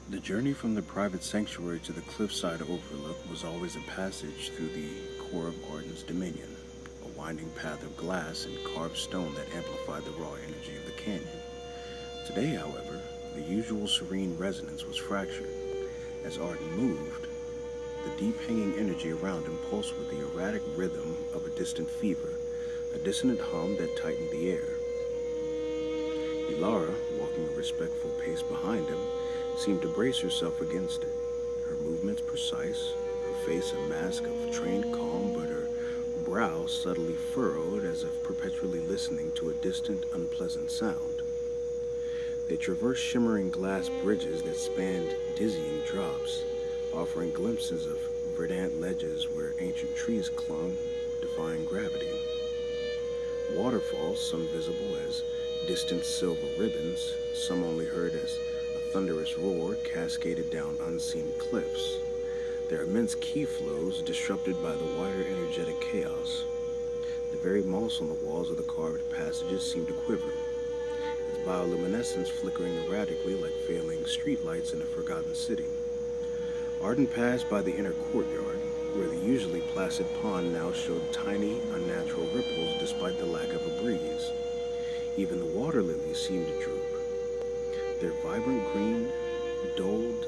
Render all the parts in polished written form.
The journey from the private sanctuary to the Cliffside Overlook was always a passage through the core of Arden's dominion, a winding path of glass and carved stone that amplified the raw energy of the canyon. Today, however, the usual serene resonance was fractured. As Arden moved, the deep hanging energy around him pulsed with the erratic rhythm of a distant fever, a dissonant hum that tightened the air. Ilara, walking a respectful pace behind him, seemed to brace herself against it, her movements precise, her face a mask of trained calm, but her brow subtly furrowed as if perpetually listening to a distant, unpleasant sound. They traversed shimmering glass bridges that spanned dizzying drops, offering glimpses of verdant ledges where ancient trees clung, defying gravity. Waterfalls, some visible as distant silver ribbons, some only heard as a thunderous roar, cascaded down unseen cliffs, their immense key flows disrupted by the wider energetic chaos. The very moss on the walls of the carved passages seemed to quiver, its bioluminescence flickering erratically like failing streetlights in a forgotten city. Arden passed by the inner courtyard, where the usually placid pond now showed tiny, unnatural ripples despite the lack of a breeze. Even the water lilies seemed to droop, their vibrant green dulled,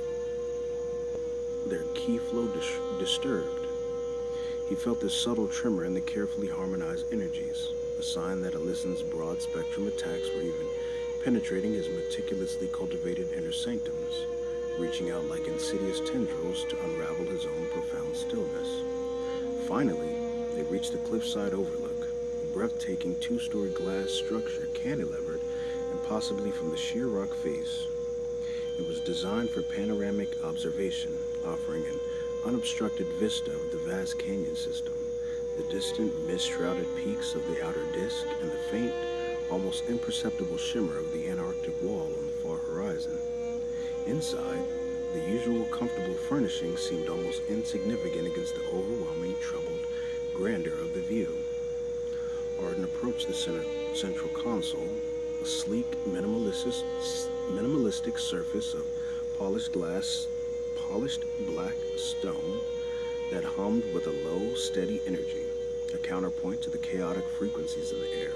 their key flow disturbed. He felt this subtle tremor in the carefully harmonized energies, a sign that Alyssin's broad spectrum attacks were even penetrating his meticulously cultivated inner sanctums, reaching out like insidious tendrils to unravel his own profound stillness. Finally, they reached the Cliffside Overlook, a breathtaking two-story glass structure cantilevered impossibly from the sheer rock face. It was designed for panoramic observation, offering an unobstructed vista of the vast canyon system, the distant mist-shrouded peaks of the outer disk, and the faint, almost imperceptible shimmer of the Antarctic Wall on the far horizon. Inside, the usual comfortable furnishings seemed almost insignificant against the overwhelming, troubled grandeur of the view. Arden approached the central console, a sleek, minimalistic surface of polished glass, polished black stone that hummed with a low, steady energy, a counterpoint to the chaotic frequencies in the air.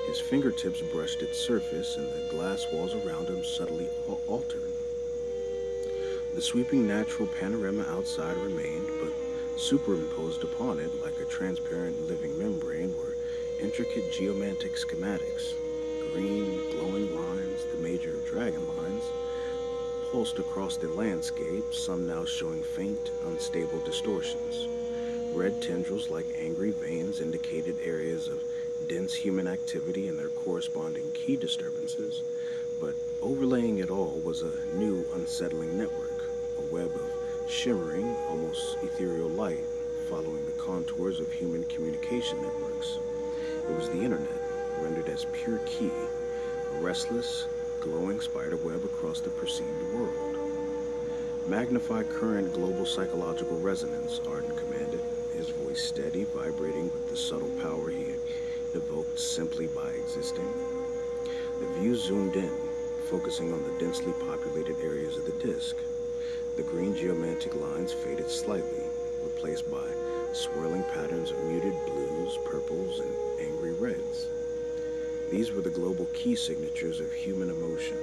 His fingertips brushed its surface, and the glass walls around him subtly altered. The sweeping natural panorama outside remained, but superimposed upon it, like a transparent living membrane, were intricate geomantic schematics. Green, glowing lines, the major dragon lines, pulsed across the landscape, some now showing faint, unstable distortions. Red tendrils like angry veins indicated areas of dense human activity and their corresponding key disturbances, but overlaying it all was a new, unsettling network, a web of shimmering, almost ethereal light, following the contours of human communication networks. It was the internet, rendered as pure key, a restless, glowing spiderweb across the perceived world. Magnify current global psychological resonance, Arden commanded, his voice steady, vibrating with the subtle power he had evoked simply by existing. The view zoomed in, focusing on the densely populated areas of the disk. The green geomantic lines faded slightly, replaced by swirling patterns of muted blues, purples, and angry reds. These were the global key signatures of human emotion,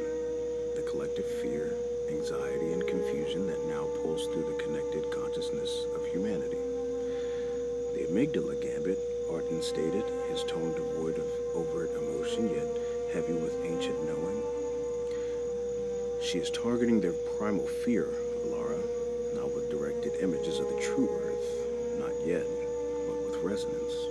the collective fear, anxiety, and confusion that now pulsed through the connected consciousness of humanity. The Amygdala Gambit, Arden stated, his tone devoid of overt emotion, yet heavy with ancient knowing. She is targeting their primal fear, Alara, not with directed images of the true Earth, not yet, but with resonance.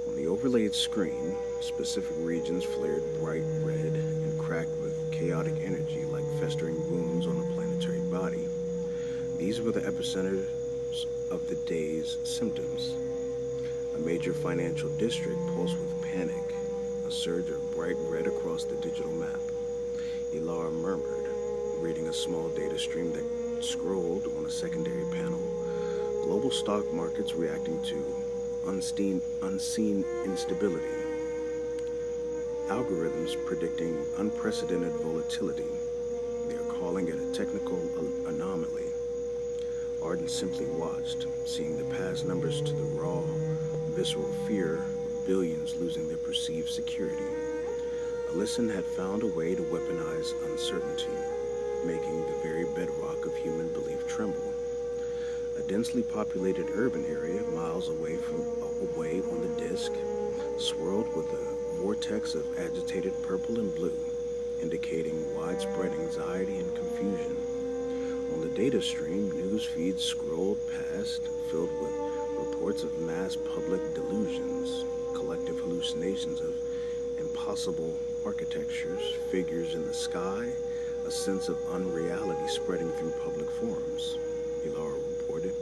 On the overlaid screen, specific regions flared bright red and cracked with chaotic energy like festering wounds on a planetary body. These were the epicenters of the day's symptoms. A major financial district pulsed with panic, a surge of bright red across the digital map. Ilara murmured, reading a small data stream that scrolled on a secondary panel. Global stock markets reacting to unseen instability. Algorithms predicting unprecedented volatility. The calling it a technical anomaly. Arden simply watched, seeing the past numbers to the raw, visceral fear of billions losing their perceived security. Alyssin had found a way to weaponize uncertainty, making the very bedrock of human belief tremble. A densely populated urban area miles away on the disk, swirled with a vortex of agitated purple and blue, indicating widespread anxiety and confusion. On the data stream, news feeds scrolled past, filled with reports of mass public delusions, collective hallucinations of impossible architectures, figures in the sky, a sense of unreality spreading through public forums, Ilara reported,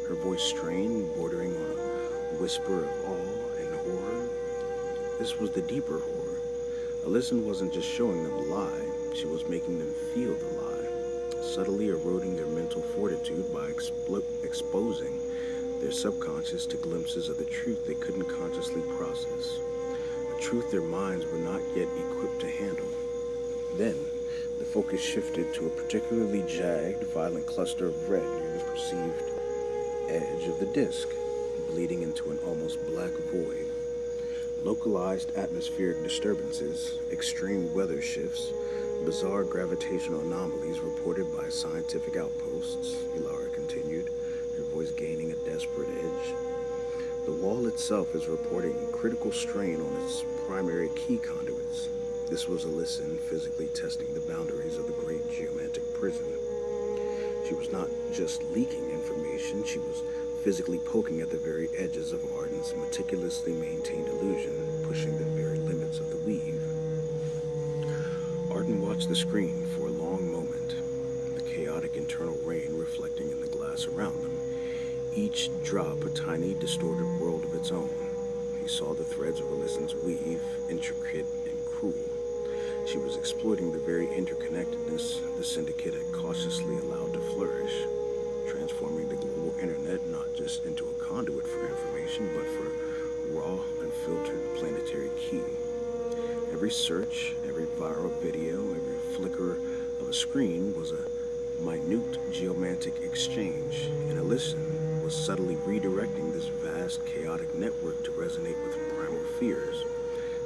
her voice strained, bordering on a whisper of awe and horror. This was the deeper horror. Alyssin wasn't just showing them a lie, she was making them feel the lie, subtly eroding their mental fortitude by exposing their subconscious to glimpses of the truth they couldn't consciously process, a truth their minds were not yet equipped to handle. Then, the focus shifted to a particularly jagged, violent cluster of red near the perceived edge of the disk, bleeding into an almost black void. Localized atmospheric disturbances, extreme weather shifts, bizarre gravitational anomalies reported by scientific outposts, Ilara continued, her voice gaining a desperate edge. The wall itself is reporting critical strain on its primary key conduits. This was Alyssin physically testing the boundaries of the great geomantic prison. She was not just leaking information, she was physically poking at the very edges of Arden's meticulously maintained illusion, pushing the very limits of the weave. Arden watched the screen for a long moment, the chaotic internal rain reflecting in the glass around them, each drop a tiny, distorted world of its own. He saw the threads of Alyssin's weave, intricate and cruel. She was exploiting the very interconnectedness the Syndicate had cautiously allowed to flourish, transforming the global internet not just into a conduit for information, but for raw, unfiltered planetary key. Every search, every viral video, every flicker of a screen was a minute geomantic exchange, and Alyssin was subtly redirecting this vast, chaotic network to resonate with primal fears,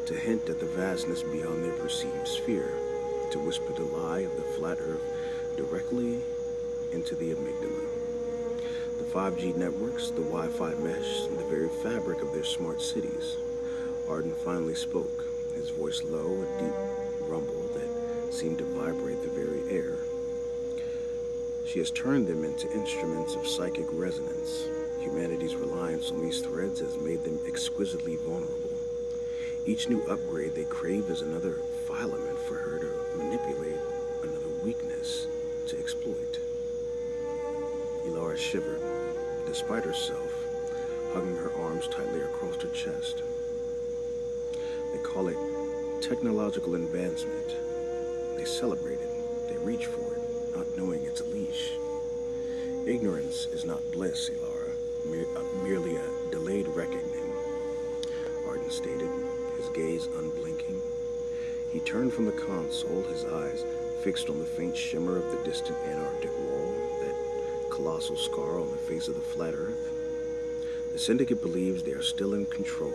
to hint at the vastness beyond their perceived sphere, to whisper the lie of the flat earth directly into the amygdala. The 5G networks, the Wi-Fi mesh, the very fabric of their smart cities. Arden finally spoke, his voice low, a deep rumble that seemed to vibrate the very air. She has turned them into instruments of psychic resonance. Humanity's reliance on these threads has made them exquisitely vulnerable. Each new upgrade they crave is another filament for her to manipulate, another weakness to exploit. Ilara shivered, despite herself, hugging her arms tightly across her chest. They call it technological advancement. They celebrate it, they reach for it, not knowing it's a leash. Ignorance is not bliss, Ilara, merely a delayed reckoning, Arden stated, his gaze unblinking. He turned from the console, his eyes fixed on the faint shimmer of the distant Antarctic Wall, that colossal scar on the face of the flat Earth. The Syndicate believes they are still in control,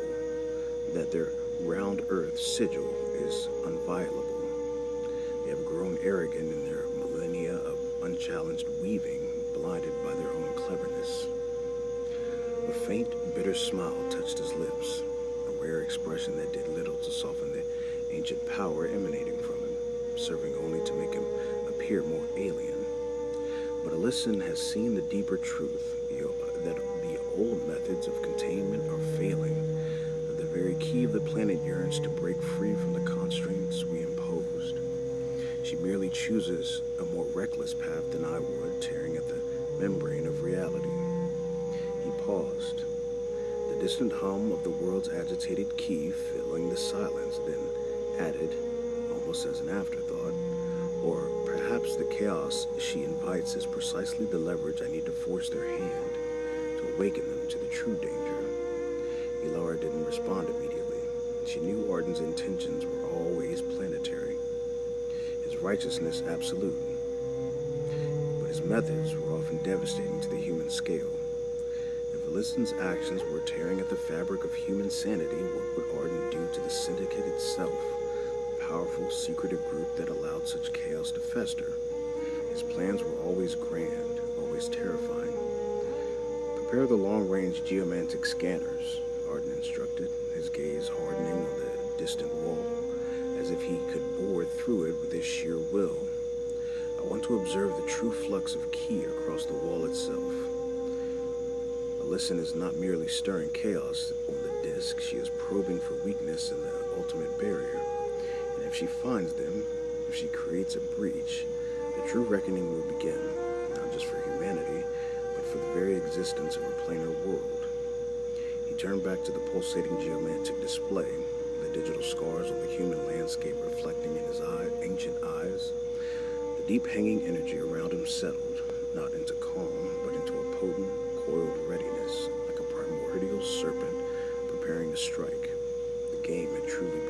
that their round Earth sigil is unviolable. They have grown arrogant in their millennia of unchallenged weaving, blinded by their own cleverness. A faint, bitter smile touched his lips, a rare expression that did little to soften the ancient power emanating from him, serving only to make him appear more alien. But Alyssin has seen the deeper truth, that the old methods of containment are failing, that the very key of the planet yearns to break free from the constraints we imposed. She merely chooses a more reckless path than I would, tearing at the membrane of reality. He paused, the distant hum of the world's agitated key filling the silence, then added, almost as an afterthought, or perhaps the chaos she invites is precisely the leverage I need to force their hand, to awaken them to the true danger. Ilara didn't respond immediately. She knew Arden's intentions were always planetary, his righteousness absolute, methods were often devastating to the human scale. If Alyssin's actions were tearing at the fabric of human sanity, what would Arden do to the Syndicate itself, the powerful, secretive group that allowed such chaos to fester? His plans were always grand, always terrifying. Prepare the long-range geomantic scanners, Arden instructed, his gaze hardening on the distant wall, as if he could bore through it with his sheer will. I want to observe the true flux of ki across the wall itself. Alyssin is not merely stirring chaos on the disk, she is probing for weakness in the ultimate barrier. And if she finds them, if she creates a breach, the true reckoning will begin, not just for humanity, but for the very existence of a planar world. He turned back to the pulsating geomantic display, the digital scars on the human landscape reflecting in his ancient eyes. The deep hanging energy around him settled, not into calm, but into a potent, coiled readiness, like a primordial serpent preparing to strike. The game had truly